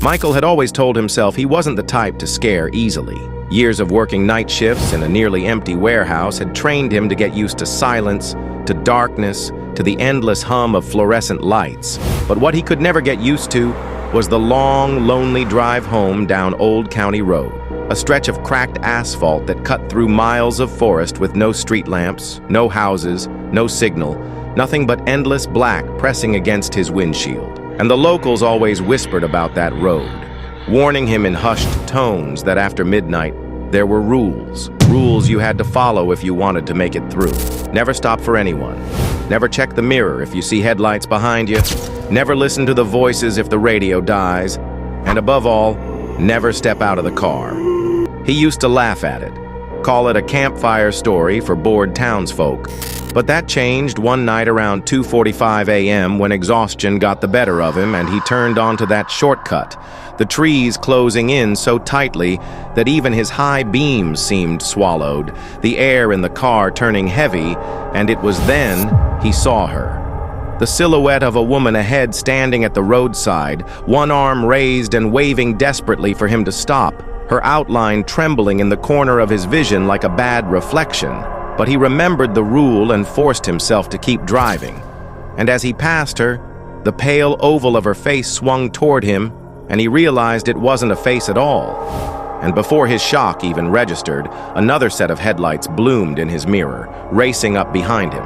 Michael had always told himself he wasn't the type to scare easily. Years of working night shifts in a nearly empty warehouse had trained him to get used to silence, to darkness, to the endless hum of fluorescent lights. But what he could never get used to was the long, lonely drive home down Old County Road, a stretch of cracked asphalt that cut through miles of forest with no street lamps, no houses, no signal, nothing but endless black pressing against his windshield. And the locals always whispered about that road, warning him in hushed tones that after midnight, there were rules you had to follow if you wanted to make it through. Never stop for anyone. Never check the mirror if you see headlights behind you. Never listen to the voices if the radio dies. And above all, never step out of the car. He used to laugh at it, call it a campfire story for bored townsfolk. But that changed one night around 2:45 a.m. when exhaustion got the better of him and he turned onto that shortcut, the trees closing in so tightly that even his high beams seemed swallowed, the air in the car turning heavy, and it was then he saw her. The silhouette of a woman ahead standing at the roadside, one arm raised and waving desperately for him to stop, her outline trembling in the corner of his vision like a bad reflection. But he remembered the rule and forced himself to keep driving. And as he passed her, the pale oval of her face swung toward him, and he realized it wasn't a face at all. And before his shock even registered, another set of headlights bloomed in his mirror, racing up behind him.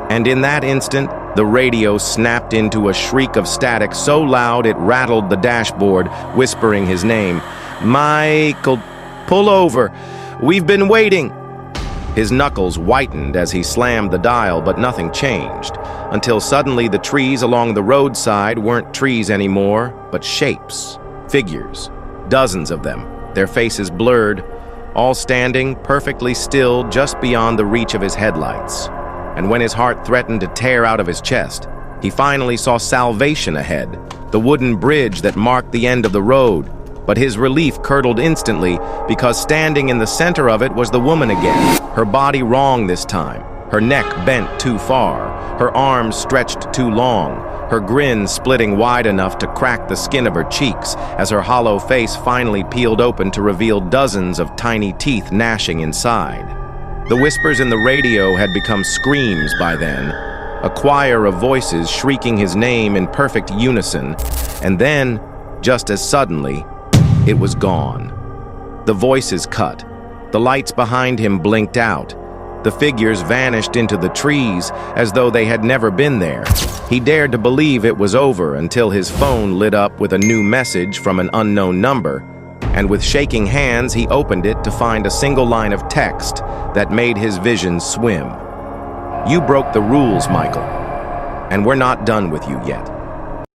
And in that instant, the radio snapped into a shriek of static so loud it rattled the dashboard, whispering his name. "Michael, pull over. We've been waiting." His knuckles whitened as he slammed the dial, but nothing changed, until suddenly the trees along the roadside weren't trees anymore, but shapes, figures, dozens of them, their faces blurred, all standing perfectly still just beyond the reach of his headlights. And when his heart threatened to tear out of his chest, he finally saw salvation ahead, the wooden bridge that marked the end of the road. But his relief curdled instantly because standing in the center of it was the woman again, her body wrong this time, her neck bent too far, her arms stretched too long, her grin splitting wide enough to crack the skin of her cheeks as her hollow face finally peeled open to reveal dozens of tiny teeth gnashing inside. The whispers in the radio had become screams by then, a choir of voices shrieking his name in perfect unison, and then, just as suddenly, it was gone. The voices cut. The lights behind him blinked out. The figures vanished into the trees as though they had never been there. He dared to believe it was over until his phone lit up with a new message from an unknown number, and with shaking hands he opened it to find a single line of text that made his vision swim. "You broke the rules, Michael, and we're not done with you yet."